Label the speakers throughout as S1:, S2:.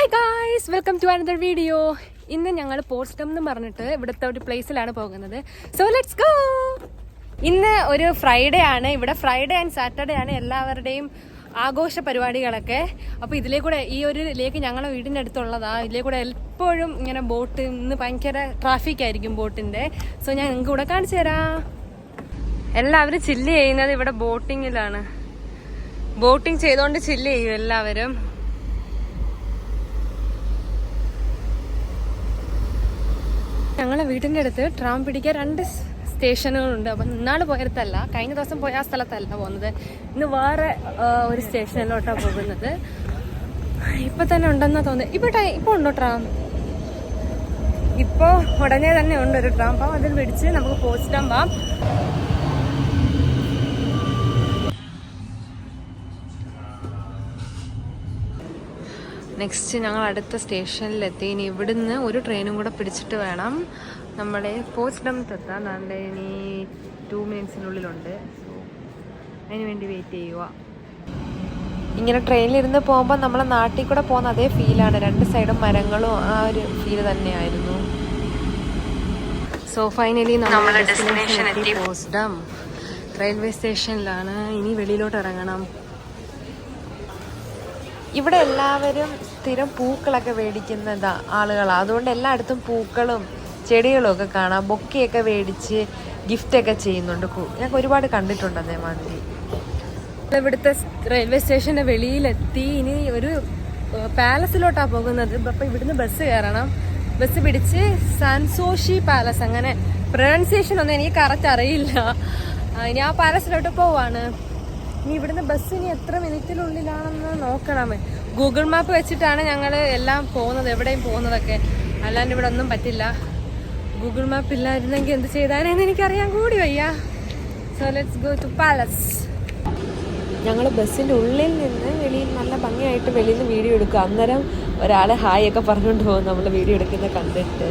S1: Hi guys, welcome to another video. ഇന്ന് ഞങ്ങൾ പോസ്റ്റം എന്ന് പറഞ്ഞിട്ട് ഇവിടുത്തെ ഒരു പ്ലേസിലാണ് പോകുന്നത്. So let's go. ഇന്ന് ഒരു ഫ്രൈഡേ ആണ്. ഇവിടെ ഫ്രൈഡേ ആൻഡ് സാറ്റർഡേ ആണ് എല്ലാവരുടെയും ആഘോഷ പരിപാടികളൊക്കെ. അപ്പോൾ ഇതിലേ കൂടെ ഈ ഒരു ലേക്ക് ഞങ്ങളുടെ വീടിൻ്റെ അടുത്തുള്ളതാ. ഇതിലേ കൂടെ എപ്പോഴും ഇങ്ങനെ ബോട്ട്, ഇന്ന് ഭയങ്കര ട്രാഫിക് ആയിരിക്കും ബോട്ടിൻ്റെ. സോ ഞാൻ നിങ്ങൾക്ക് കൂടെ കാണിച്ചു തരാം. എല്ലാവരും ചില്ല് ചെയ്യുന്നത് ഇവിടെ ബോട്ടിങ്ങിലാണ്. ബോട്ടിങ് ചെയ്തുകൊണ്ട് ചില്ല് ചെയ്യും എല്ലാവരും. ഞങ്ങളെ വീടിൻ്റെ അടുത്ത് ട്രാം പിടിക്കാൻ 2 സ്റ്റേഷനുകളുണ്ട്. അപ്പം ഇന്നാള് പോയടത്തല്ല, കഴിഞ്ഞ ദിവസം പോയ ആ സ്ഥലത്തല്ല പോകുന്നത്. ഇന്ന് വേറെ ഒരു സ്റ്റേഷനിലോട്ടാണ് പോകുന്നത്. ഇപ്പം തന്നെ ഉണ്ടെന്നാ തോന്നുന്നത്. ഇപ്പോൾ ഉണ്ടോ ട്രാം? ഇപ്പോൾ ഉടനെ തന്നെ ഉണ്ട് ഒരു ട്രാം. അപ്പം അതിൽ പിടിച്ച് നമുക്ക് പോസ്റ്റം പോവാം. നെക്സ്റ്റ് ഞങ്ങൾ അടുത്ത സ്റ്റേഷനിലെത്തി. ഇനി ഇവിടുന്ന് ഒരു ട്രെയിനും കൂടെ പിടിച്ചിട്ട് വേണം നമ്മളെ പോസ്റ്റം എത്താൻ. നമ്മുടെ ഇനി 2 മിനിറ്റ്സിനുള്ളിലുണ്ട്. സോ അതിന് വേണ്ടി വെയിറ്റ് ചെയ്യുക. ഇങ്ങനെ ട്രെയിനിലിരുന്ന് പോകുമ്പോൾ നമ്മളെ നാട്ടിൽ കൂടെ പോകുന്ന അതേ ഫീലാണ്. 2 സൈഡും മരങ്ങളും ആ ഒരു ഫീല് തന്നെയായിരുന്നു. സോ ഫൈനലി നമ്മളെ ഡെസ്റ്റിനേഷൻ എത്തി. പോസ്റ്റം റെയിൽവേ സ്റ്റേഷനിലാണ്. ഇനി വെളിയിലോട്ട് ഇറങ്ങണം. ഇവിടെ എല്ലാവരും സ്ഥിരം പൂക്കളൊക്കെ മേടിക്കുന്ന ആളുകളാണ്. അതുകൊണ്ട് എല്ലായിടത്തും പൂക്കളും ചെടികളും ഒക്കെ കാണാം. ബൊക്കെയൊക്കെ മേടിച്ച് ഗിഫ്റ്റൊക്കെ ചെയ്യുന്നുണ്ട്. ഞങ്ങൾക്ക് ഒരുപാട് കണ്ടിട്ടുണ്ട് അതേമാതിരി. ഇവിടുത്തെ റെയിൽവേ സ്റ്റേഷൻ്റെ വെളിയിലെത്തി. ഇനി ഒരു പാലസിലോട്ടാണ് പോകുന്നത്. അപ്പം ഇവിടുന്ന് ബസ് കയറണം. ബസ് പിടിച്ച് സാൻസോഷി പാലസ്, അങ്ങനെ പ്രൊനൗൺസിയേഷൻ ഒന്നും എനിക്ക് കറക്റ്റ് അറിയില്ല. ഇനി ആ പാലസിലോട്ട് പോവാണ്. ഇനി ഇവിടുന്ന് ബസ് ഇനി എത്ര മിനിറ്റിനുള്ളിലാണെന്ന് നോക്കണം. ഗൂഗിൾ മാപ്പ് വെച്ചിട്ടാണ് ഞങ്ങൾ എല്ലാം പോകുന്നത്, എവിടെയും പോകുന്നതൊക്കെ. അല്ലാണ്ട് ഇവിടെ ഒന്നും പറ്റില്ല. ഗൂഗിൾ മാപ്പ് ഇല്ലായിരുന്നെങ്കിൽ എന്ത് ചെയ്താനെന്ന് എനിക്കറിയാൻ കൂടി വയ്യ. So let's go to palace. ഞങ്ങൾ ബസ്സിൻ്റെ ഉള്ളിൽ നിന്ന് വെളിയിൽ നല്ല ഭംഗിയായിട്ട് വെളിയിൽ നിന്ന് വീഡിയോ എടുക്കുക. അന്നേരം ഒരാൾ ഹായ് ഒക്കെ പറഞ്ഞുകൊണ്ട് പോകും നമ്മൾ വീഡിയോ എടുക്കുന്നത് കണ്ടിട്ട്.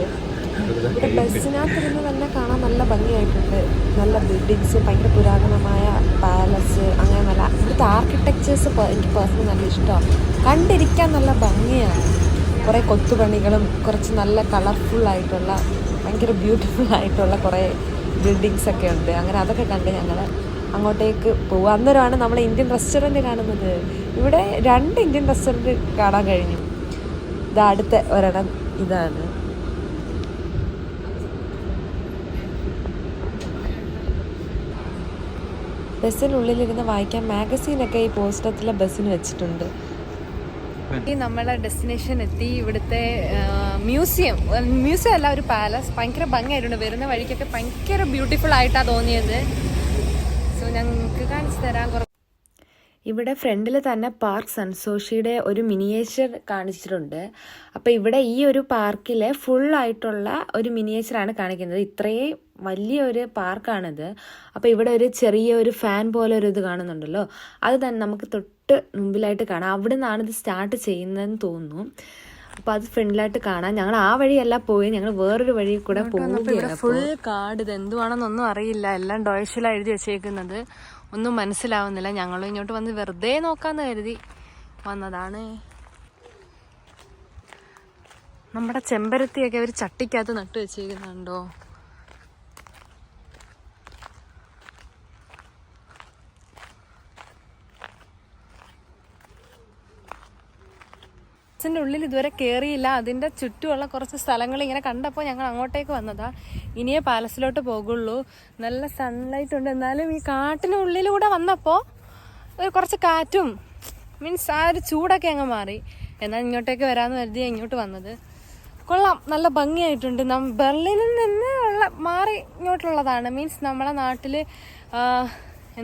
S1: ഇവിടെ ബസ്സിനകത്തിരുന്ന് തന്നെ കാണാൻ നല്ല ഭംഗിയായിട്ടുണ്ട്. നല്ല ബിൽഡിങ്സ്, ഭയങ്കര പുരാതനമായ പാലസ്, അങ്ങനെ നല്ല ഇവിടുത്തെ ആർക്കിടെക്ചേഴ്സ് എനിക്ക് പേഴ്സണലി നല്ല ഇഷ്ടമാണ്. കണ്ടിരിക്കാൻ നല്ല ഭംഗിയാണ്. കുറേ കൊത്തുപണികളും കുറച്ച് നല്ല കളർഫുള്ളായിട്ടുള്ള ഭയങ്കര ബ്യൂട്ടിഫുൾ ആയിട്ടുള്ള കുറേ ബിൽഡിങ്സൊക്കെ ഉണ്ട്. അങ്ങനെ അതൊക്കെ കണ്ട് ഞങ്ങൾ അങ്ങോട്ടേക്ക് പോകും. അന്നേരമാണ് നമ്മൾ ഇന്ത്യൻ റെസ്റ്റോറൻറ്റ് കാണുന്നത്. ഇവിടെ 2 ഇന്ത്യൻ റെസ്റ്റോറൻറ്റ് കാണാൻ കഴിഞ്ഞു. ഇത് അടുത്ത ഒരെണ്ണം ഇതാണ്. ബസ്സിനുള്ളിലിരുന്ന് വായിക്കാൻ മാഗസീനൊക്കെ ഈ പോസ്റ്റത്തിലെ ബസ്സിന് വെച്ചിട്ടുണ്ട്. നമ്മളെ ഡെസ്റ്റിനേഷൻ എത്തി. ഇവിടുത്തെ മ്യൂസിയം അല്ല, ഒരു പാലസ്. ഭയങ്കര ഭംഗിയായിട്ടുണ്ട്. വരുന്ന വഴിക്കൊക്കെ ഭയങ്കര ബ്യൂട്ടിഫുൾ ആയിട്ടാണ് തോന്നിയത്. സോ ഞങ്ങൾക്ക് കാണിച്ചു തരാം. ഇവിടെ ഫ്രണ്ടിൽ തന്നെ പാർക്ക് സൻസോഷിയുടെ ഒരു മിനിയേച്ചർ കാണിച്ചിട്ടുണ്ട്. അപ്പോൾ ഇവിടെ ഈ ഒരു പാർക്കിലെ ഫുള്ളായിട്ടുള്ള ഒരു മിനിയേച്ചറാണ് കാണിക്കുന്നത്. ഇത്രയും വലിയൊരു പാർക്കാണിത്. അപ്പോൾ ഇവിടെ ഒരു ചെറിയൊരു ഫാൻ പോലെ ഒരു ഇത് കാണുന്നുണ്ടല്ലോ, അത് തന്നെ നമുക്ക് തൊട്ട് മുമ്പിലായിട്ട് കാണാം. അവിടെ നിന്നാണ് ഇത് സ്റ്റാർട്ട് ചെയ്യുന്നതെന്ന് തോന്നുന്നു. അപ്പോൾ അത് ഫ്രണ്ടിലായിട്ട് കാണാം. ഞങ്ങൾ ആ വഴിയല്ല പോയി, ഞങ്ങൾ വേറൊരു വഴി കൂടെ പോകുകയാണ്. ഫുൾ കാട്. ഇത് എന്തുവാണെന്നൊന്നും അറിയില്ല. എല്ലാം ഡോയ്ഷിലാണ് എഴുതി വെച്ചേക്കുന്നത്. ഒന്നും മനസ്സിലാവുന്നില്ല. ഞങ്ങളും ഇങ്ങോട്ട് വന്ന് വെറുതെ നോക്കാമെന്ന് കരുതി വന്നതാണ്. നമ്മുടെ ചെമ്പരത്തിയൊക്കെ അവർ ചട്ടിക്കകത്ത് നട്ടു വെച്ചേക്കുന്നുണ്ടോ? ബസ്സിൻ്റെ ഉള്ളിൽ ഇതുവരെ കയറിയില്ല. അതിൻ്റെ ചുറ്റുമുള്ള കുറച്ച് സ്ഥലങ്ങൾ ഇങ്ങനെ കണ്ടപ്പോൾ ഞങ്ങൾ അങ്ങോട്ടേക്ക് വന്നതാ. ഇനിയേ പാലസിലോട്ട് പോകുള്ളൂ. നല്ല സൺലൈറ്റ് ഉണ്ട്. എന്നാലും ഈ കാട്ടിനുള്ളിലൂടെ വന്നപ്പോൾ കുറച്ച് കാറ്റും മീൻസ് ആ ഒരു ചൂടൊക്കെ അങ്ങ് മാറി. എന്നാൽ ഇങ്ങോട്ടേക്ക് വരാമെന്ന് കരുതി ഇങ്ങോട്ട് വന്നത്. കൊള്ളാം, നല്ല ഭംഗിയായിട്ടുണ്ട്. ബെർലിനിൽ നിന്ന് മാറി ഇങ്ങോട്ടുള്ളതാണ്. മീൻസ് നമ്മളെ നാട്ടിൽ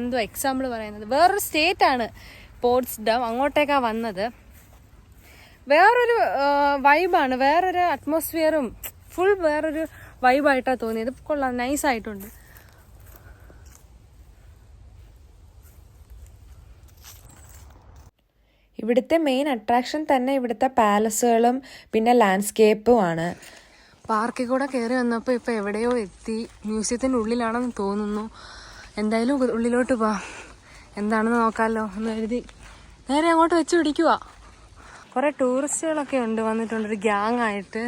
S1: എന്തോ എക്സാമ്പിൾ പറയുന്നത് വേറൊരു സ്റ്റേറ്റാണ് പോട്സ്ഡം. അങ്ങോട്ടേക്കാണ് വന്നത്. വേറൊരു വൈബാണ്, വേറൊരു അറ്റ്മോസ്ഫിയറും ഫുൾ വേറൊരു വൈബായിട്ടാണ് തോന്നിയത്. കൊള്ളാം, നൈസായിട്ടുണ്ട്. ഇവിടുത്തെ മെയിൻ അട്രാക്ഷൻ തന്നെ ഇവിടുത്തെ പാലസുകളും പിന്നെ ലാൻഡ്സ്കേപ്പുമാണ്. പാർക്കിൽ കൂടെ കയറി വന്നപ്പോൾ ഇപ്പോൾ എവിടെയോ എത്തി. മ്യൂസിയത്തിൻ്റെ ഉള്ളിലാണെന്ന് തോന്നുന്നു. എന്തായാലും ഉള്ളിലോട്ട് പോവാം. എന്താണെന്ന് നോക്കാമല്ലോ എന്ന് കരുതി നേരെ അങ്ങോട്ട് വെച്ച് പിടിക്കുക.
S2: കുറേ ടൂറിസ്റ്റുകളൊക്കെ ഉണ്ട്, വന്നിട്ടുണ്ട് ഒരു ഗ്യാങ് ആയിട്ട്.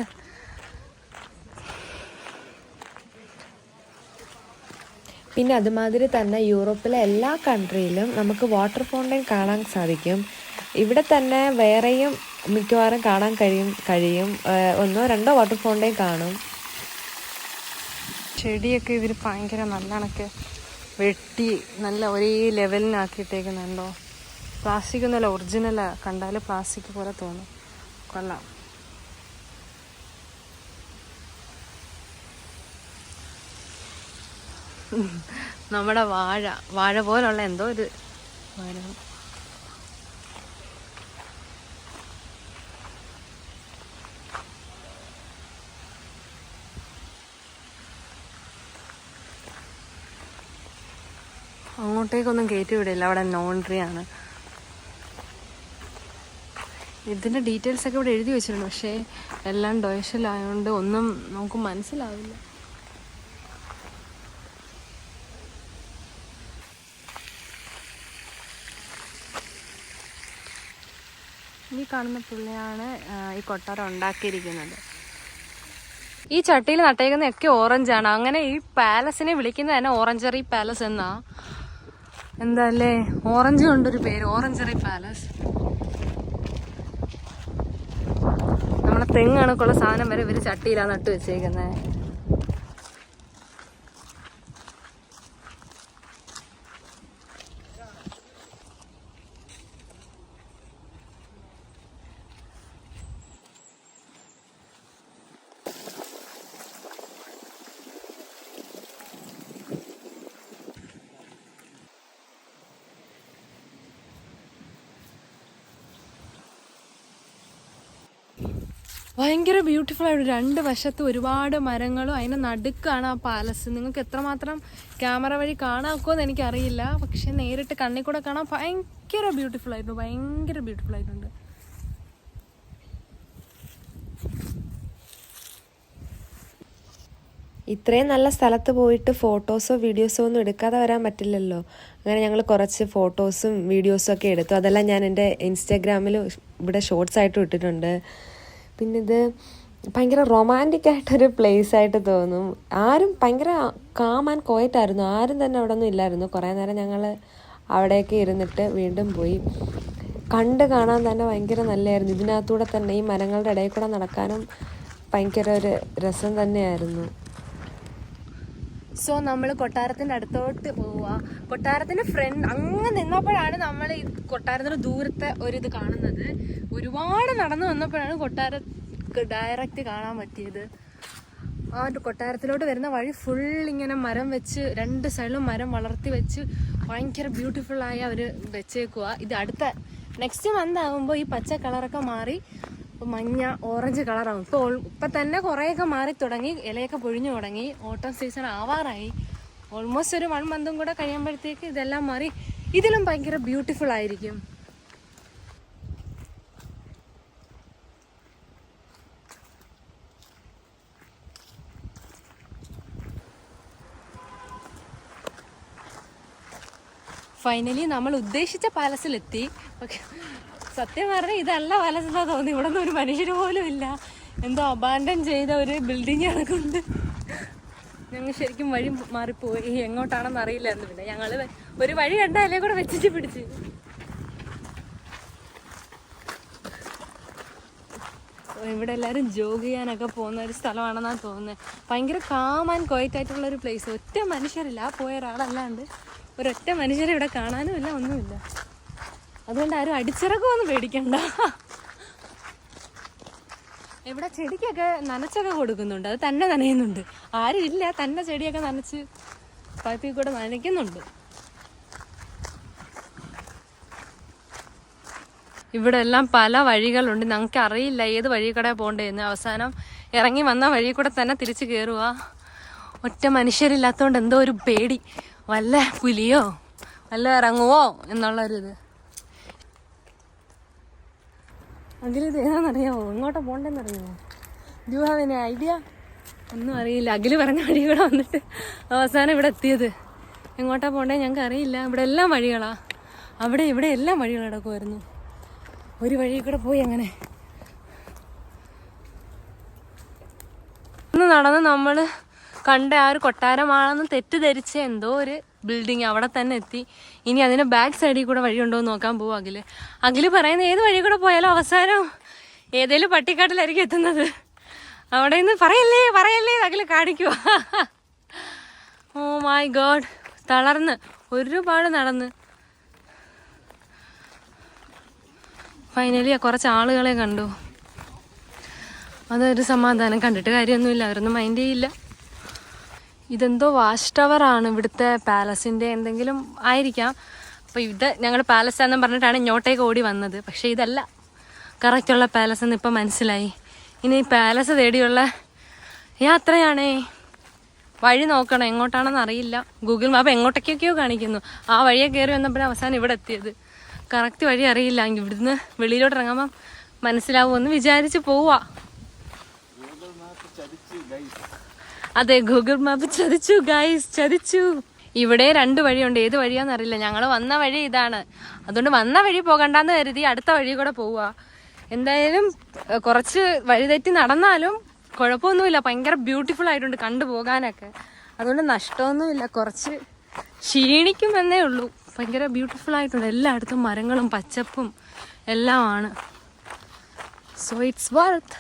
S1: പിന്നെ അതുമാതിരി തന്നെ യൂറോപ്പിലെ എല്ലാ കൺട്രിയിലും നമുക്ക് വാട്ടർ ഫൗണ്ടൈൻ കാണാൻ സാധിക്കും. ഇവിടെ തന്നെ വേറെയും മിക്കവാറും കാണാൻ കഴിയും 1-2 വാട്ടർ ഫൗണ്ടൈൻ കാണും.
S2: ചെടിയൊക്കെ ഇവർ ഭയങ്കര നല്ലണക്ക് വെട്ടി നല്ല ഒരേ ലെവലിനാക്കിയിട്ടേക്കുന്നുണ്ടോ. പ്ലാസ്റ്റിക് ഒന്നുമല്ല, ഒറിജിനലാ. കണ്ടാൽ പ്ലാസ്റ്റിക് പോലെ തോന്നും. കൊള്ളാം. നമ്മുടെ വാഴ പോലുള്ള എന്തോ ഒരു മരം. അങ്ങോട്ടേക്കൊന്നും കയറ്റി വിടില്ല, അവിടെ ലോണ്ടറിയാണ്. ഇതിൻ്റെ ഡീറ്റെയിൽസ് ഒക്കെ ഇവിടെ എഴുതി വെച്ചിട്ടുണ്ട്, പക്ഷേ എല്ലാം ഡൊയേഷനിലായതുകൊണ്ട് ഒന്നും നമുക്ക് മനസ്സിലാവില്ല. ഈ കാണുന്ന പുള്ളിയാണ് ഈ കൊട്ടാരം ഉണ്ടാക്കിയിരിക്കുന്നത്. ഈ ചട്ടിയിൽ നട്ടേക്കുന്നതൊക്കെ ഓറഞ്ചാണ്. അങ്ങനെ ഈ പാലസിനെ വിളിക്കുന്നത് തന്നെ ഓറഞ്ചറി പാലസ് എന്നാ. എന്താ അല്ലേ, ഓറഞ്ച് കൊണ്ടൊരു പേര്, ഓറഞ്ചറി പാലസ്. നമ്മളെ തെങ്ങണക്കുള്ള സാധനം വരെ ഇവര് ചട്ടിയിലാണ് നട്ടു വെച്ചേക്കുന്നത്. ഭയങ്കര ബ്യൂട്ടിഫുൾ ആയിട്ട് 2 വശത്തും ഒരുപാട് മരങ്ങളും അതിന് നടുക്കാണ് ആ പാലസ്. നിങ്ങൾക്ക് എത്രമാത്രം ക്യാമറ വഴി കാണാക്കുമെന്ന് എനിക്കറിയില്ല, പക്ഷെ നേരിട്ട് കണ്ണിൽ കൂടെ കാണാൻ ഭയങ്കര ബ്യൂട്ടിഫുൾ ആയിട്ടുണ്ട്.
S1: ഇത്രയും നല്ല സ്ഥലത്ത് പോയിട്ട് ഫോട്ടോസോ വീഡിയോസോ ഒന്നും എടുക്കാതെ വരാൻ പറ്റില്ലല്ലോ. അങ്ങനെ ഞങ്ങൾ കുറച്ച് ഫോട്ടോസും വീഡിയോസും ഒക്കെ എടുത്തു. അതെല്ലാം ഞാൻ എൻ്റെ ഇൻസ്റ്റാഗ്രാമിൽ ഇവിടെ ഷോർട്സ് ആയിട്ട് ഇട്ടിട്ടുണ്ട്. പിന്നെ ഇത് ഭയങ്കര റൊമാൻറ്റിക് ആയിട്ടൊരു പ്ലേസ് ആയിട്ട് തോന്നും. ആരും ഭയങ്കര കാം ആൻഡ് ക്വയറ്റായിരുന്നു, ആരും തന്നെ അവിടെ ഒന്നും ഇല്ലായിരുന്നു. കുറേ നേരം ഞങ്ങൾ അവിടെയൊക്കെ ഇരുന്നിട്ട് വീണ്ടും പോയി. കാണാൻ തന്നെ ഭയങ്കര നല്ലതായിരുന്നു. ഇതിനകത്തൂടെ തന്നെ ഈ മരങ്ങളുടെ ഇടയിൽ കൂടെ നടക്കാനും ഭയങ്കര ഒരു രസം തന്നെയായിരുന്നു.
S2: സോ നമ്മൾ കൊട്ടാരത്തിൻ്റെ അടുത്തോട്ട് പോവുക. കൊട്ടാരത്തിൻ്റെ ഫ്രണ്ട് അങ്ങ് നിന്നപ്പോഴാണ് നമ്മൾ ഈ കൊട്ടാരത്തിന് ദൂരത്തെ ഒരിത് കാണുന്നത്. ഒരുപാട് നടന്നു വന്നപ്പോഴാണ് കൊട്ടാരം ഡയറക്റ്റ് കാണാൻ പറ്റിയത്. ആ കൊട്ടാരത്തിലോട്ട് വരുന്ന വഴി ഫുൾ ഇങ്ങനെ മരം വെച്ച് 2 സൈഡിലും മരം വളർത്തി വെച്ച് ഭയങ്കര ബ്യൂട്ടിഫുള്ളായി അവർ വെച്ചേക്കുക. ഇത് അടുത്ത നെക്സ്റ്റ് മന്ത് ആകുമ്പോൾ ഈ പച്ച കളറൊക്കെ മാറി മഞ്ഞ ഓറഞ്ച് കളറാകും. ഇപ്പം തന്നെ കുറേയൊക്കെ മാറി തുടങ്ങി, ഇലയൊക്കെ പൊഴിഞ്ഞു തുടങ്ങി. ഓട്ടം സീസൺ ആവാറായി. ഓൾമോസ്റ്റ് ഒരു 1 മന്തും കൂടെ കഴിയുമ്പോഴത്തേക്ക് ഇതെല്ലാം മാറി ഇതിലും ഭയങ്കര ബ്യൂട്ടിഫുൾ ആയിരിക്കും. ഫൈനലി നമ്മൾ ഉദ്ദേശിച്ച പാലസിലെത്തി. പക്ഷെ സത്യം പറഞ്ഞാൽ ഇതല്ല പാലസ് എന്നാ തോന്നി. ഇവിടെ ഒന്നും ഒരു മനുഷ്യർ പോലും ഇല്ല, എന്തോ അബാൻഡൻ ചെയ്ത ഒരു ബിൽഡിങ് കണക്കുണ്ട്. ഞങ്ങൾ ശരിക്കും വഴി മാറിപ്പോയി, എങ്ങോട്ടാണെന്ന് അറിയില്ലായിരുന്നു. പിന്നെ ഞങ്ങൾ ഒരു വഴി കണ്ട അതിലേ കൂടെ വെച്ചിട്ട് പിടിച്ച്. ഇവിടെ എല്ലാവരും ജോഗ് ചെയ്യാനൊക്കെ പോകുന്ന ഒരു സ്ഥലമാണെന്നാണ് തോന്നുന്നത്. ഭയങ്കര കാം ആൻഡ് ക്വയറ്റ് ആയിട്ടുള്ളൊരു പ്ലേസ്. ഒറ്റ മനുഷ്യരില്ല, ആ പോയ ഒരാളല്ലാണ്ട് ഒരൊറ്റ മനുഷ്യരെ ഇവിടെ കാണാനും ഇല്ല, ഒന്നുമില്ല. അതുകൊണ്ട് ആരും അടിച്ചിറക്കമൊന്നും പേടിക്കണ്ട. ഇവിടെ ചെടിക്കൊക്കെ നനച്ചൊക്കെ കൊടുക്കുന്നുണ്ട്, അത് തന്നെ നനയുന്നുണ്ട്. ആരും ഇല്ല, തന്നെ ചെടിയൊക്കെ നനച്ച് പൈപ്പിൽ കൂടെ നനയ്ക്കുന്നുണ്ട്. ഇവിടെ എല്ലാം പല വഴികളുണ്ട്. ഞങ്ങൾക്ക് അറിയില്ല ഏത് വഴി കൂടെ പോകേണ്ടതെന്ന്. അവസാനം ഇറങ്ങി വന്ന വഴി കൂടെ തന്നെ തിരിച്ച് കയറുക. ഒറ്റ മനുഷ്യരില്ലാത്തതുകൊണ്ട് എന്തോ ഒരു പേടി, വല്ല പുലിയോ വല്ല ഇറങ്ങുവോ എന്നുള്ളൊരിത്. അഖിലിത് ഏതാണെന്നറിയാമോ? എങ്ങോട്ടാ പോകണ്ടെന്നറിയാമോ? Do have any idea? ഒന്നും അറിയില്ല. അഖില് പറഞ്ഞ വഴി കൂടെ വന്നിട്ട് അവസാനം ഇവിടെ എത്തിയത്. എങ്ങോട്ടാ പോകണ്ടേ ഞങ്ങൾക്ക് അറിയില്ല. ഇവിടെ എല്ലാം വഴികളാ, അവിടെ ഇവിടെ എല്ലാം വഴികൾ കിടക്കുമായിരുന്നു. ഒരു വഴി കൂടെ പോയി അങ്ങനെ നടന്ന് നമ്മൾ കണ്ട ആ ഒരു കൊട്ടാരമാണെന്ന് തെറ്റിദ്ധരിച്ച എന്തോ ഒരു ബിൽഡിങ് അവിടെ തന്നെ എത്തി. ഇനി അതിന്റെ ബാക്ക് സൈഡിൽ കൂടെ വഴിയുണ്ടോ എന്ന് നോക്കാൻ പോവും. അഖില് പറയുന്ന ഏത് വഴി കൂടെ പോയാലും അവസാനം ഏതേലും പട്ടിക്കാട്ടിലായിരിക്കും എത്തുന്നത്. അവിടെ നിന്ന് പറയല്ലേ പറയല്ലേ അഖില് കാണിക്കുക. ഓ മൈ ഗോഡ്, തളർന്ന് ഒരുപാട് നടന്ന് ഫൈനലി കുറച്ച് ആളുകളെ കണ്ടു. അതൊരു സമാധാനം. കണ്ടിട്ട് കാര്യമൊന്നുമില്ല, അവരൊന്നും മൈൻഡ് ചെയ്യില്ല. ഇതെന്തോ വാച്ച് ടവറാണ് ഇവിടുത്തെ പാലസിൻ്റെ എന്തെങ്കിലും ആയിരിക്കാം. അപ്പോൾ ഇത് ഞങ്ങൾ പാലസ് ആണെന്ന് പറഞ്ഞിട്ടാണ് ഇങ്ങോട്ടേക്ക് ഓടി വന്നത്. പക്ഷേ ഇതല്ല കറക്റ്റുള്ള പാലസ് എന്ന് ഇപ്പം മനസ്സിലായി. ഇനി പാലസ് തേടിയുള്ള യാത്രയാണേ. വഴി നോക്കണം, എങ്ങോട്ടാണെന്ന് അറിയില്ല. ഗൂഗിൾ മാപ്പ് എങ്ങോട്ടേക്കൊക്കെയോ കാണിക്കുന്നു. ആ വഴിയെ കയറി വന്നപ്പോഴും അവസാനം ഇവിടെ എത്തിയത്. കറക്റ്റ് വഴി അറിയില്ല. ഇവിടുന്ന് വെളിയിലോട്ട് ഇറങ്ങുമ്പം മനസ്സിലാവുമെന്ന് വിചാരിച്ച് പോവാ. അതെ, ഗൂഗിൾ മാപ്പ് ചതിച്ചു ഗൈസ്, ചതിച്ചു. ഇവിടെ 2 വഴിയുണ്ട്, ഏത് വഴിയാന്ന് അറിയില്ല. ഞങ്ങൾ വന്ന വഴി ഇതാണ്, അതുകൊണ്ട് വന്ന വഴി പോകണ്ടെന്ന് കരുതി അടുത്ത വഴി കൂടെ പോവുക. എന്തായാലും കുറച്ച് വഴിതെറ്റി നടന്നാലും കുഴപ്പമൊന്നുമില്ല. ഭയങ്കര ബ്യൂട്ടിഫുൾ ആയിട്ടുണ്ട് കണ്ടു പോകാനൊക്കെ, അതുകൊണ്ട് നഷ്ടമൊന്നുമില്ല. കുറച്ച് ക്ഷീണിക്കുമെന്നേ ഉള്ളൂ. ഭയങ്കര ബ്യൂട്ടിഫുൾ ആയിട്ടുണ്ട്. എല്ലായിടത്തും മരങ്ങളും പച്ചപ്പും എല്ലാമാണ്. So it's worth.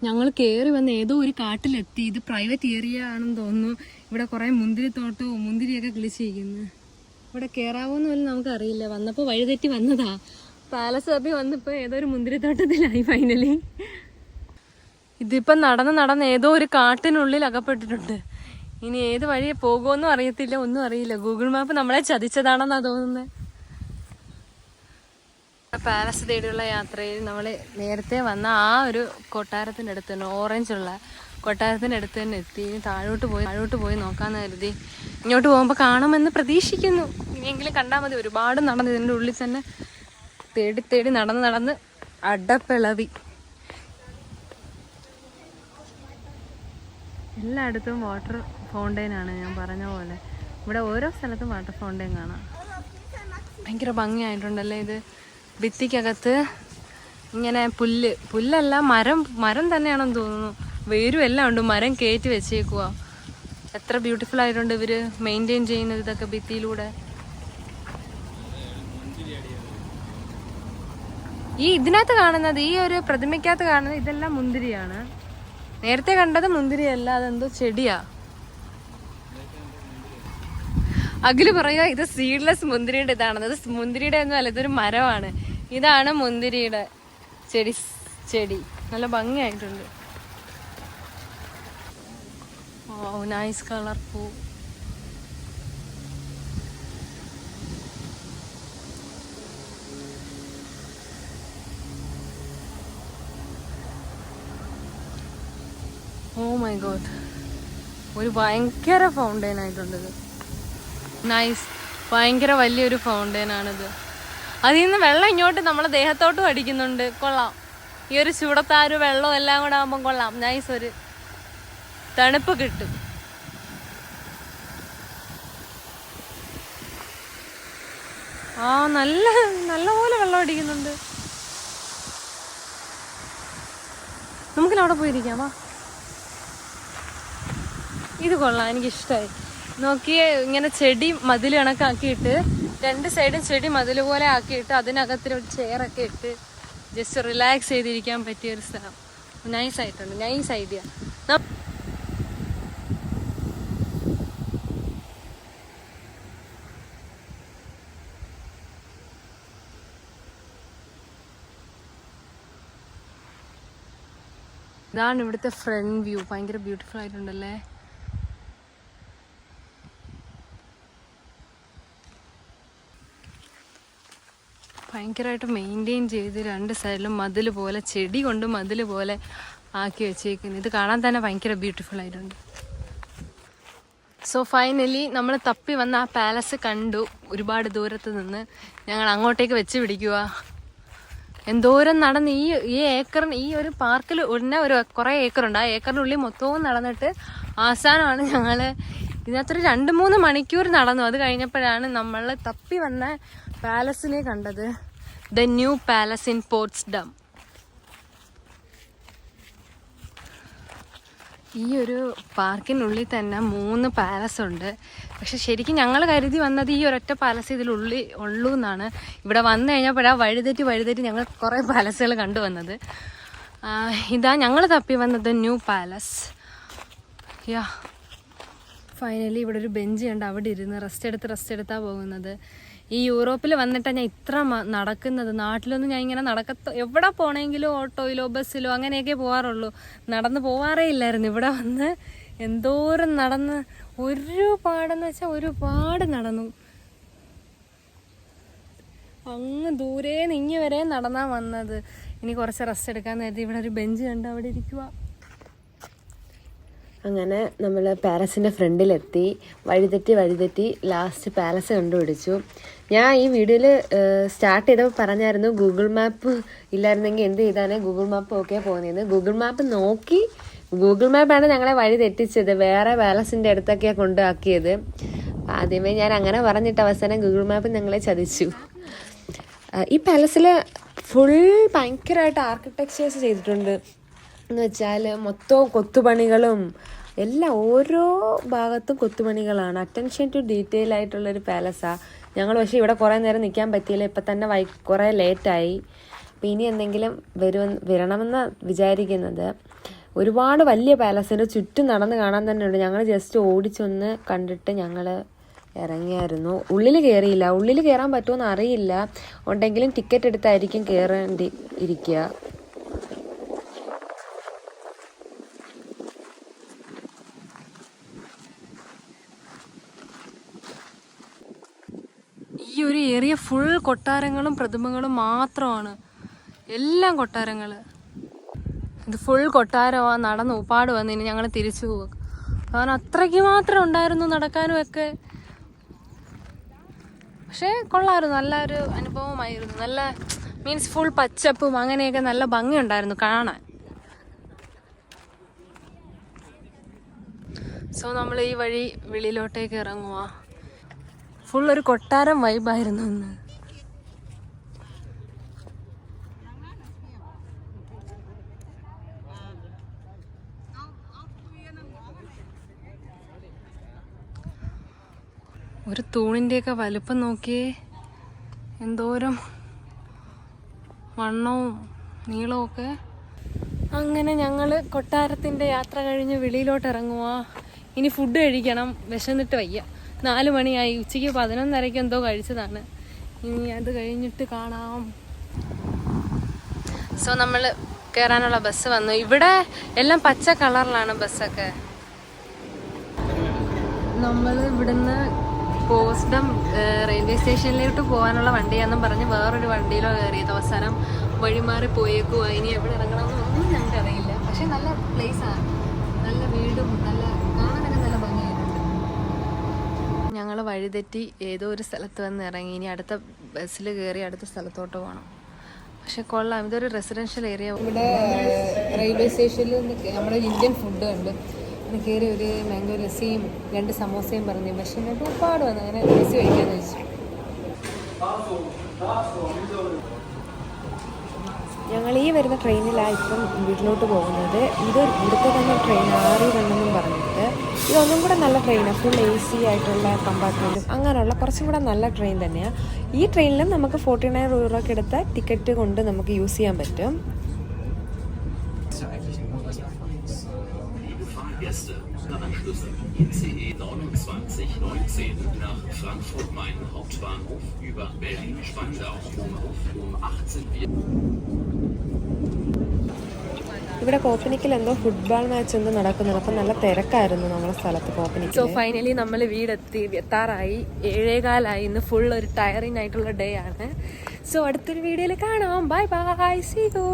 S2: ഞങ്ങൾ കയറി വന്ന് ഏതോ ഒരു കാട്ടിലെത്തി. ഇത് പ്രൈവറ്റ് ഏരിയ ആണെന്ന് തോന്നുന്നു. ഇവിടെ കുറേ മുന്തിരിത്തോട്ടവും മുന്തിരിയൊക്കെ കിളിച്ചിരിക്കുന്നു. ഇവിടെ കയറാവോന്ന് പോലും നമുക്കറിയില്ല. വന്നപ്പോൾ വഴിതെറ്റി വന്നതാ. പാലസ് തപ്പി വന്നപ്പോൾ ഏതോ ഒരു മുന്തിരിത്തോട്ടത്തിലായി ഫൈനലി. ഇതിപ്പം നടന്ന് ഏതോ ഒരു കാട്ടിനുള്ളിൽ അകപ്പെട്ടിട്ടുണ്ട്. ഇനി ഏത് വഴിയെ പോകുമെന്നും അറിയത്തില്ല, ഒന്നും അറിയില്ല. ഗൂഗിൾ മാപ്പ് നമ്മളെ ചതിച്ചതാണെന്നാ തോന്നുന്നത്. പാലസ് തേടിയുള്ള യാത്രയിൽ നമ്മൾ നേരത്തെ വന്ന ആ ഒരു കൊട്ടാരത്തിൻ്റെ അടുത്ത് തന്നെ, ഓറഞ്ചുള്ള കൊട്ടാരത്തിൻ്റെ അടുത്ത് തന്നെ എത്തി. ഇനി താഴോട്ട് പോയി നോക്കാമെന്ന് കരുതി. ഇങ്ങോട്ട് പോകുമ്പോൾ കാണുമെന്ന് പ്രതീക്ഷിക്കുന്നു. ഇനിയെങ്കിലും കണ്ടാൽ മതി. ഒരുപാട് നടന്ന് ഇതിൻ്റെ ഉള്ളിൽ തന്നെ തേടി നടന്ന് അടപ്പിളവി. എല്ലായിടത്തും വാട്ടർ ഫൗണ്ടെയിനാണ്. ഞാൻ പറഞ്ഞ പോലെ ഇവിടെ ഓരോ സ്ഥലത്തും വാട്ടർ ഫൗണ്ടെയിൻ കാണാം. ഭയങ്കര ഭംഗിയായിട്ടുണ്ടല്ലേ ഇത്. ഭിത്തിക്കകത്ത് ഇങ്ങനെ പുല്ലല്ല മരം തന്നെയാണെന്ന് തോന്നുന്നു. വേരും എല്ലാം ഉണ്ട്. മരം കയറ്റി വെച്ചേക്കുക. എത്ര ബ്യൂട്ടിഫുൾ ആയിട്ടുണ്ട് ഇവര് മെയിൻറ്റെയിൻ ചെയ്യുന്നത് ഇതൊക്കെ ഭിത്തിയിലൂടെ. ഇതിനകത്ത് കാണുന്നത്, ഈ ഒരു പ്രതിമയ്ക്കകത്ത് കാണുന്നത് ഇതെല്ലാം മുന്തിരിയാണ്. നേരത്തെ കണ്ടത് മുന്തിരിയല്ല, അതെന്തോ ചെടിയാ. അഖില് പറയുക ഇത് സീഡ്ലെസ് മുന്തിരിയുടെ ഇതാണെന്ന്. ഇത് മുന്തിരിയുടെ ഒന്നും അല്ല, ഇതൊരു മരമാണ്. ഇതാണ് മുന്തിരിയുടെ ചെടി. നല്ല ഭംഗിയായിട്ടുണ്ട്. ഓ നൈസ് കളർ പൂ. ഓ മൈ ഗോഡ്, ഒരു ഭയങ്കര ഫൗണ്ടെയിൻ ആയിട്ടുണ്ട് ഇത്. നൈസ്, ഭയങ്കര വലിയൊരു ഫൗണ്ടെയിൻ ആണിത്. അതിൽ നിന്ന് വെള്ളം ഇങ്ങോട്ട് നമ്മളെ ദേഹത്തോട്ടും അടിക്കുന്നുണ്ട്. കൊള്ളാം. ഈ ഒരു ചൂടത്താരും വെള്ളവും എല്ലാം കൂടെ ആകുമ്പം കൊള്ളാം. നൈസ്, ഒരു തണുപ്പ് കിട്ടും. ആ നല്ലപോലെ വെള്ളം അടിക്കുന്നുണ്ട്. നമുക്കിവിടെ പോയിരിക്കാം. വാ, ഇത് കൊള്ളാം, എനിക്കിഷ്ടമായി. നോക്കിയേ, ഇങ്ങനെ ചെടി മതിൽ കണക്കാക്കിയിട്ട് 2 സൈഡും ചെടി മതിൽ പോലെ ആക്കിയിട്ട് അതിനകത്തിൽ ഒരു ചെയറൊക്കെ ഇട്ട് ജസ്റ്റ് റിലാക്സ് ചെയ്തിരിക്കാൻ പറ്റിയ ഒരു സ്ഥലം. നൈസ് ആയിട്ടുണ്ട്. Nice idea. ഇതാണ് ഇവിടുത്തെ ഫ്രണ്ട് വ്യൂ. ഭയങ്കര ബ്യൂട്ടിഫുൾ ആയിട്ടുണ്ടല്ലേ. ഭയങ്കരമായിട്ട് മെയിൻറ്റെയിൻ ചെയ്ത് 2 സൈഡിലും മതിൽ പോലെ, ചെടി കൊണ്ട് മതിൽ പോലെ ആക്കി വെച്ചേക്കുന്നു. ഇത് കാണാൻ തന്നെ ഭയങ്കര ബ്യൂട്ടിഫുൾ ആയിട്ടുണ്ട്. സോ ഫൈനലി നമ്മൾ തപ്പി വന്ന ആ പാലസ് കണ്ടു. ഒരുപാട് ദൂരത്ത് നിന്ന് ഞങ്ങൾ അങ്ങോട്ടേക്ക് വെച്ച് പിടിക്കുക. എന്തോരം നടന്ന് ഈ ഏക്കറിന്, ഈ ഒരു പാർക്കിൽ ഉടനെ കുറേ ഏക്കറുണ്ട്. ആ ഏക്കറിനുള്ളിൽ മൊത്തവും നടന്നിട്ട് അവസാനമാണ് ഞങ്ങൾ ഇതിനകത്തൊരു 2-3 മണിക്കൂർ നടന്നു. അത് കഴിഞ്ഞപ്പോഴാണ് നമ്മൾ തപ്പി വന്ന പാലസിനെ കണ്ടത്. The new palace in Potsdam. ഈ ഒരു പാർക്കിനുള്ളിൽ തന്നെ 3 പാലസ് ഉണ്ട്. പക്ഷെ ശരിക്കും ഞങ്ങൾ കരുതി വന്നത് ഈ ഒരൊറ്റ പാലസ് ഇതിലുള്ളിൽ ഉള്ളൂ എന്നാണ്. ഇവിടെ വന്നു കഴിഞ്ഞപ്പോഴാണ് വഴിതെറ്റി ഞങ്ങൾ കുറേ പാലസുകൾ കണ്ടുവന്നത്. ഇതാ ഞങ്ങൾ തപ്പി വന്നത് ന്യൂ പാലസ്. യാ ഫൈനലി ഇവിടെ ഒരു ബെഞ്ച് ഉണ്ട്, അവിടെ ഇരുന്ന് റെസ്റ്റ് എടുത്താ പോകുന്നത്. ഈ യൂറോപ്പിൽ വന്നിട്ടാണ് ഞാൻ ഇത്ര നടക്കുന്നത്. നാട്ടിലൊന്നും ഞാൻ ഇങ്ങനെ എവിടെ പോകണമെങ്കിലും ഓട്ടോയിലോ ബസ്സിലോ അങ്ങനെയൊക്കെ പോകാറുള്ളൂ, നടന്ന് പോവാറേ ഇല്ലായിരുന്നു. ഇവിടെ വന്ന് എന്തോരം നടന്ന്, ഒരുപാടെന്ന് വെച്ചാൽ ഒരുപാട് നടന്നു. അങ്ങ് ദൂരെ നിങ്ങി വരെ നടന്നാ വന്നത്. ഇനി കുറച്ച് റെസ്റ്റ് എടുക്കാന്ന് കരുതി ഇവിടെ ഒരു ബെഞ്ച് കണ്ട് അവിടെ ഇരിക്കുക.
S1: അങ്ങനെ നമ്മൾ പാലസിൻ്റെ ഫ്രണ്ടിലെത്തി. വഴിതെറ്റി ലാസ്റ്റ് പാലസ് കണ്ടുപിടിച്ചു. ഞാൻ ഈ വീഡിയോയിൽ സ്റ്റാർട്ട് ചെയ്തപ്പോൾ പറഞ്ഞായിരുന്നു ഗൂഗിൾ മാപ്പ് ഇല്ലായിരുന്നെങ്കിൽ എന്ത് ചെയ്താനേ ഗൂഗിൾ മാപ്പ് ഒക്കെ പോകുന്നത്. ഗൂഗിൾ മാപ്പ് നോക്കി, ഗൂഗിൾ മാപ്പാണ് ഞങ്ങളെ വഴി തെറ്റിച്ചത്. വേറെ പാലസിൻ്റെ അടുത്തൊക്കെയാണ് കൊണ്ടാക്കിയത്. ആദ്യമേ ഞാൻ അങ്ങനെ പറഞ്ഞിട്ട് അവസാനം ഗൂഗിൾ മാപ്പ് ഞങ്ങളെ ചതിച്ചു. ഈ പാലസിൽ ഫുൾ ഭയങ്കരമായിട്ട് ആർക്കിടെക്ചേഴ്സ് ചെയ്തിട്ടുണ്ട്. എന്ന് വെച്ചാൽ മൊത്തവും കൊത്തുപണികളും എല്ലാം, ഓരോ ഭാഗത്തും കൊത്തുപണികളാണ്. അറ്റൻഷൻ ടു ഡീറ്റെയിൽ ആയിട്ടുള്ളൊരു പാലസാണ്. ഞങ്ങൾ പക്ഷേ ഇവിടെ കുറേ നേരം നിൽക്കാൻ പറ്റിയില്ല. ഇപ്പം തന്നെ കുറേ ലേറ്റായി. അപ്പം ഇനി എന്തെങ്കിലും വരണമെന്ന് വിചാരിക്കുന്നത്. ഒരുപാട് വലിയ പാലസിൻ്റെ ചുറ്റും നടന്ന് കാണാൻ തന്നെ ഉണ്ട്. ഞങ്ങൾ ജസ്റ്റ് ഓടിച്ചൊന്ന് കണ്ടിട്ട് ഞങ്ങൾ ഇറങ്ങിയായിരുന്നു. ഉള്ളിൽ കയറിയില്ല. ഉള്ളിൽ കയറാൻ പറ്റുമെന്ന് അറിയില്ല. ഉണ്ടെങ്കിലും ടിക്കറ്റ് എടുത്തായിരിക്കും കയറേണ്ടി ഇരിക്കുക.
S2: ഈ ഒരു ഏരിയ ഫുൾ കൊട്ടാരങ്ങളും പ്രതിമകളും മാത്രമാണ്. എല്ലാം കൊട്ടാരങ്ങൾ. ഇത് ഫുൾ കൊട്ടാരമാണ്. നടന്ന് ഉപ്പാട് വന്നിന് ഞങ്ങൾ തിരിച്ചു പോകും. കാരണം അത്രയ്ക്ക് മാത്രം ഉണ്ടായിരുന്നു നടക്കാനും ഒക്കെ. പക്ഷേ കൊള്ളായിരുന്നു, നല്ലൊരു അനുഭവമായിരുന്നു. നല്ല മീൻസ് ഫുൾ പച്ചപ്പും അങ്ങനെയൊക്കെ നല്ല ഭംഗിയുണ്ടായിരുന്നു കാണാൻ. സോ നമ്മൾ ഈ വഴി വെളിയിലോട്ടേക്ക് ഇറങ്ങുക. ഫുൾ ഒരു കൊട്ടാരം വൈബായിരുന്നു ഇന്ന്. ഒരു തൂണിൻ്റെയൊക്കെ വലുപ്പം നോക്കിയേ, എന്തോരം വണ്ണവും നീളവും ഒക്കെ. അങ്ങനെ ഞങ്ങൾ കൊട്ടാരത്തിൻ്റെ യാത്ര കഴിഞ്ഞ് വെളിയിലോട്ട് ഇറങ്ങുക. ഇനി ഫുഡ് കഴിക്കണം, വിശന്നിട്ട് വയ്യ. 4 മണിയായി. ഉച്ചയ്ക്ക് 11:30 എന്തോ കഴിച്ചതാണ്. ഇനി അത് കഴിഞ്ഞിട്ട് കാണാം. സോ നമ്മൾ കയറാനുള്ള ബസ് വന്നു. ഇവിടെ എല്ലാം പച്ച കളറിലാണ് ബസ്സൊക്കെ. നമ്മൾ ഇവിടുന്ന് പോസ്ഡം റെയിൽവേ സ്റ്റേഷനിലോട്ട് പോകാനുള്ള വണ്ടിയാണെന്നും പറഞ്ഞ് വേറൊരു വണ്ടിയിലോ കയറിയത്. അവസാനം വഴിമാറി പോയേക്കുവാ. ഇനി എവിടെ ഇറങ്ങണമെന്നൊന്നും ഞങ്ങൾക്ക് അറിയില്ല. പക്ഷെ നല്ല പ്ലേസാണ്, നല്ല വീടും നല്ല കാണാനൊക്കെ നല്ല ഭംഗിയായിട്ടുണ്ട്. ഞങ്ങൾ വഴിതെറ്റി ഏതോ ഒരു സ്ഥലത്ത് വന്ന് ഇറങ്ങി. ഇനി അടുത്ത ബസ്സിൽ കയറി അടുത്ത സ്ഥലത്തോട്ട് പോകണം. പക്ഷെ കൊള്ളാം, ഇതൊരു റെസിഡൻഷ്യൽ ഏരിയ. ഇവിടെ റെയിൽവേ സ്റ്റേഷനിൽ നമ്മുടെ ഇന്ത്യൻ ഫുഡ് ഉണ്ട്. കയറി ഒരു മാംഗോ ലസ്സിയും 2 സമോസയും പറഞ്ഞു. പക്ഷെ എന്നിട്ട് ഒരുപാട് വന്നു. അങ്ങനെ ലസ്സി കഴിക്കാമെന്ന് വെച്ചു.
S1: ഞങ്ങൾ ഈ വരുന്ന ട്രെയിനിലാണ് ഇപ്പം വീട്ടിലോട്ട് പോകുന്നത്. ഇത് ഇവിടുത്തെ തന്നെ ട്രെയിൻ 6 എന്നും പറഞ്ഞിട്ട്. ഇതൊന്നും കൂടെ നല്ല ട്രെയിനാണ്. ഫുൾ AC ആയിട്ടുള്ള കമ്പാർട്ട്മെൻറ്റും അങ്ങനെയുള്ള കുറച്ചും കൂടെ നല്ല ട്രെയിൻ തന്നെയാണ്. ഈ ട്രെയിനിലും നമുക്ക് 49 രൂപയ്ക്ക് എടുത്ത ടിക്കറ്റ് കൊണ്ട് നമുക്ക് യൂസ് ചെയ്യാൻ പറ്റും.
S3: Gäste, der Anschluss ICE 2919 nach Frankfurt-Main Hauptbahnhof über Berlin-Spandau um 18 Uhr.
S1: ഇവിടെ കോപ്പനിക്കിൽ എന്തോ ഫുട്ബോൾ മാച്ച് ഒന്നും നടക്കുന്നുണ്ട്. അപ്പം നല്ല തിരക്കായിരുന്നു നമ്മുടെ സ്ഥലത്ത് കോപ്പനിക്കിൽ.
S2: സോ ഫൈനലി നമ്മൾ എത്താറായി. 7:15 ഇന്ന് ഫുൾ ഒരു ടയറിംഗ് ആയിട്ടുള്ള ഡേ ആണ്. സോ അടുത്തൊരു വീഡിയോയിൽ കാണാം. Bye bye, see U.